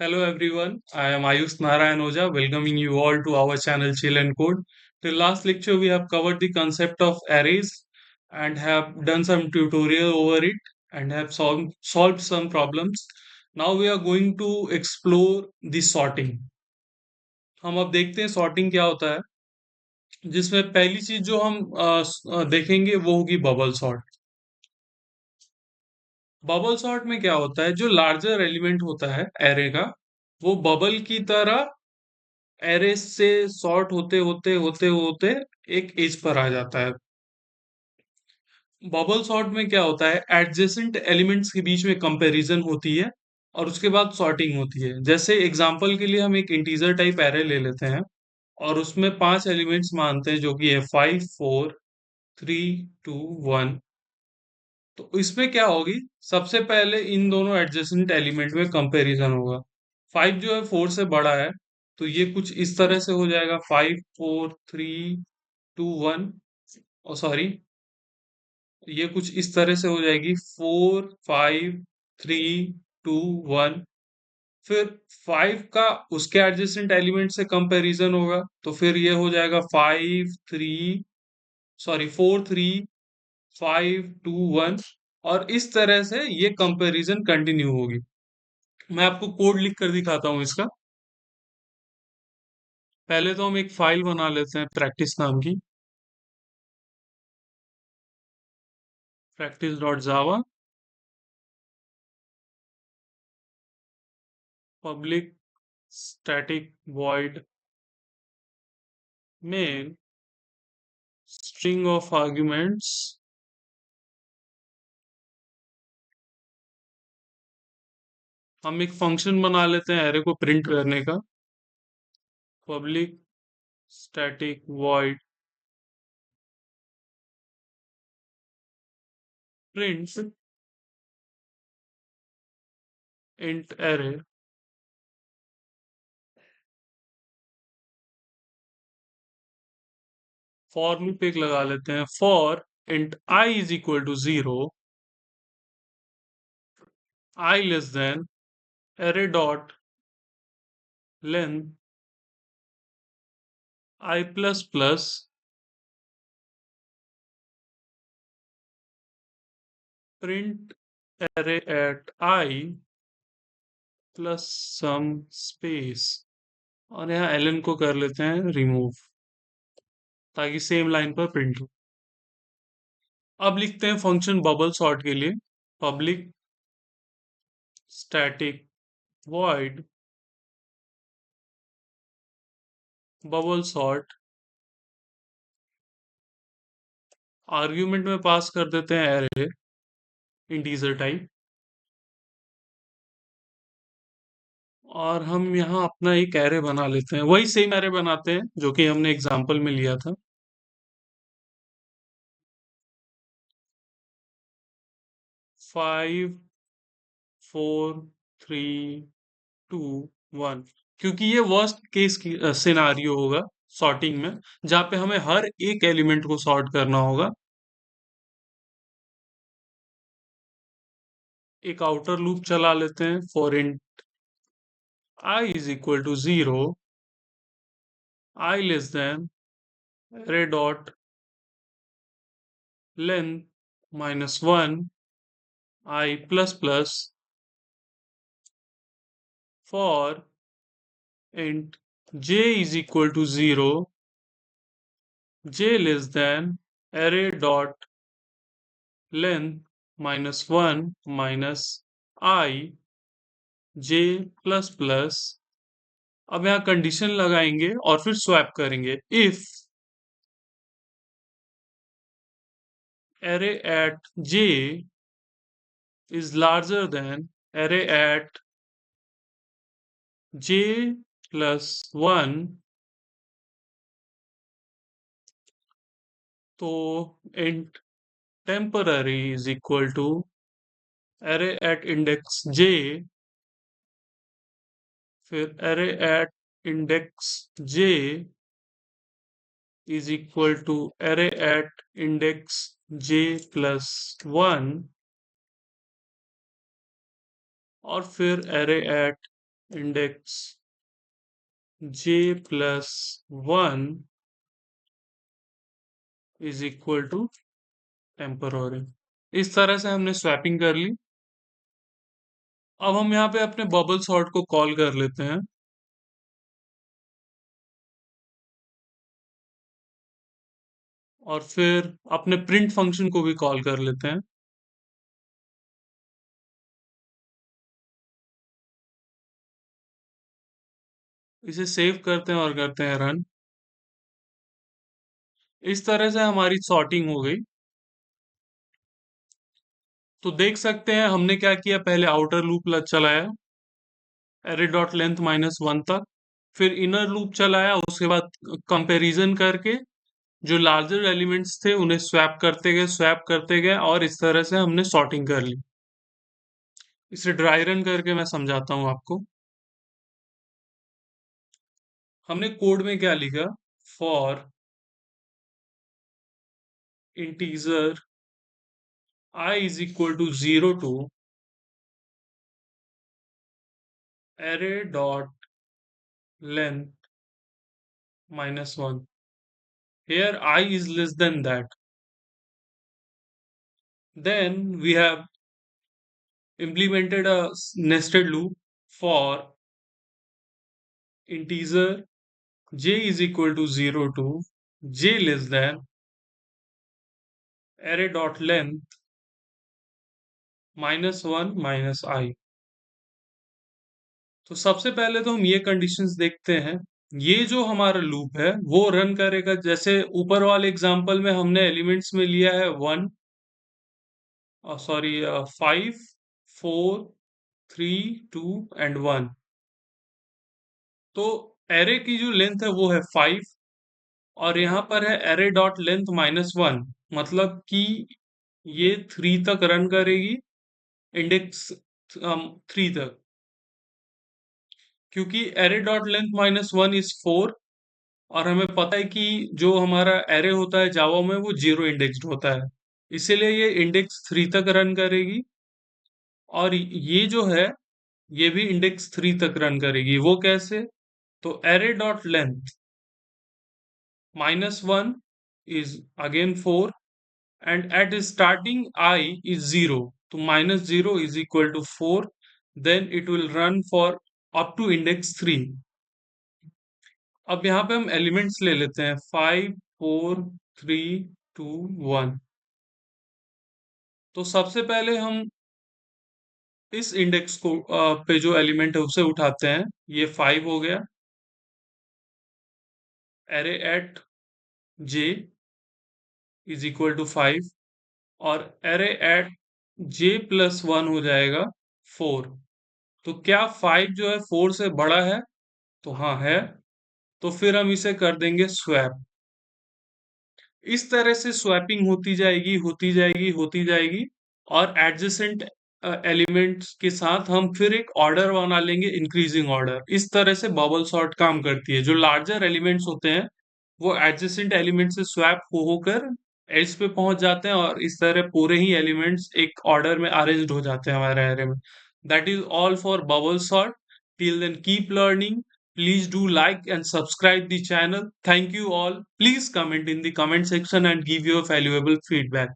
Hello everyone, I am Ayush Narayan Oja, welcoming you all to our channel Chill and Code. Till last lecture, we have covered the concept of arrays and have done some tutorial over it and have solved some problems. Now we are going to explore the sorting. हम अब देखते हैं sorting क्या होता है, जिसमें पहली चीज जो हम देखेंगे वो होगी बबल सॉर्ट। बबल सॉर्ट में क्या होता है, जो लार्जर एलिमेंट होता है एरे का, वो बबल की तरह एरे से सॉर्ट होते होते होते होते एक एज पर आ जाता है। बबल सॉर्ट में क्या होता है, एडजेसेंट एलिमेंट्स के बीच में कंपैरिजन होती है और उसके बाद सॉर्टिंग होती है। जैसे एग्जांपल के लिए हम एक इंटीजर टाइप एरे ले लेते हैं और उसमें 5 एलिमेंट्स मानते हैं, जो कि है 5 4 3 2 1। तो इसमें क्या होगी, सबसे पहले इन दोनों एडजेसेंट एलिमेंट में कंपैरिजन होगा। 5 जो है 4 से बड़ा है, तो ये कुछ इस तरह से हो जाएगा, 5 4 3 2 1। ओ सॉरी, ये कुछ इस तरह से हो जाएगी, 4 5 3 2 1। फिर 5 का उसके एडजेसेंट एलिमेंट से कंपैरिजन होगा, तो फिर ये हो जाएगा 4 3 5 2 1। और इस तरह से ये कंपैरिजन कंटिन्यू होगी। मैं आपको कोड लिख कर दिखाता हूँ इसका। पहले तो हम एक फाइल बना लेते हैं प्रैक्टिस नाम की, practice.java। Public static void main string of arguments। हम एक फंक्शन बना लेते हैं एरे को प्रिंट करने का। Public static void print int array। For loop एक लगा लेते हैं, for int I is equal to 0, I less than array dot length I plus plus print array at I plus some space. और यहाँ ln को कर लेते हैं रिमूव, ताकि सेम लाइन पर प्रिंट हो। अब लिखते हैं फंक्शन बबल सॉर्ट के लिए, public static void bubble sort. Argument में पास कर देते हैं एरे इंटीजर टाइप, और हम यहाँ अपना एक एरे बना लेते हैं, वही सेम एरे बनाते हैं जो कि हमने एग्जांपल में लिया था। 5 4 3 2 1, क्योंकि ये वर्स्ट केस की सिनारियो होगा सॉर्टिंग में, जहां पे हमें हर एक एलिमेंट को सॉर्ट करना होगा। एक आउटर लूप चला लेते हैं, for int I is equal to 0, I less than array dot length -1 I plus plus for int j is equal to 0, j less than array dot length -1 minus I j plus plus. अब यहाँ condition लगाएंगे और फिर swap करेंगे, if array at j is larger than array at j plus 1, तो int temporary is equal to array at index j, फिर array at index j is equal to array at index j plus 1, और फिर array at index j plus 1 is equal to temporary. इस तरह से हमने swapping कर ली। अब हम यहाँ पे अपने बबल सॉर्ट को कॉल कर लेते हैं, और फिर अपने प्रिंट फंक्शन को भी कॉल कर लेते हैं। इसे सेव करते हैं और करते हैं रन। इस तरह से हमारी सॉर्टिंग हो गई। तो देख सकते हैं हमने क्या किया, पहले आउटर लूप चलाया एरे डॉट लेंथ -1 तक, फिर इनर लूप चलाया, उसके बाद कंपैरिजन करके जो लार्जर एलिमेंट्स थे उन्हें स्वैप करते गए, और इस तरह से हमने सॉर्टिंग कर ली। इसे ड्राई रन करके मैं समझाता हूं आपको। हमने कोड में क्या लिखा, for integer I is equal to 0 to array dot length -1. Here I is less than that. Then we have implemented a nested loop for integer j is equal to 0 to j less than array dot length -1 minus I. तो सबसे पहले तो हम ये conditions देखते हैं। ये जो हमारा लूप है वो रन करेगा, जैसे ऊपर वाले एग्जांपल में हमने एलिमेंट्स में लिया है 1, सॉरी 5, 4, 3, 2 एंड 1। तो एरे की जो लेंथ है वो है 5, और यहाँ पर है एरे डॉट लेंथ -1, मतलब कि ये 3 तक रन करेगी, इंडेक्स 3 तक, क्योंकि एरे डॉट लेंथ -1 इज 4, और हमें पता है कि जो हमारा एरे होता है जावा में वो 0 इंडेक्स्ड होता है, इसीलिए ये इंडेक्स 3 तक रन करेगी। और ये जो है ये भी इंडेक्स 3 तक रन करेगी। वो कैसे, तो array dot length -1 is again 4, and at starting I is 0, तो -0 is equal to 4, then it will run for up to index 3। अब यहाँ पे हम एलिमेंट्स ले लेते हैं 5, 4, 3, 2, 1। तो सबसे पहले हम इस इंडेक्स को पे जो एलिमेंट है उसे उठाते हैं। ये 5 हो गया, array at j is equal to 5, और एरे एट j प्लस 1 हो जाएगा 4। तो क्या 5 जो है 4 से बड़ा है, तो हाँ है। तो फिर हम इसे कर देंगे स्वैप। इस तरह से स्वैपिंग होती जाएगी, होती जाएगी, होती जाएगी, और एडजेसेंट एलिमेंट्स के साथ हम फिर एक ऑर्डर बना लेंगे, इंक्रीजिंग ऑर्डर। इस तरह से बबल सॉर्ट काम करती है। जो लार्जर एलिमेंट्स होते हैं वो एडजेसेंट एलिमेंट से स्वैप हो होकर एज पे पहुंच जाते हैं, और इस तरह पूरे ही एलिमेंट्स एक ऑर्डर में अरेंज्ड हो जाते हैं हमारे एरे में। That is all for bubble sort. Till then keep learning. Please do like and subscribe the channel. Thank you all. Please comment in the comment section and give your valuable feedback.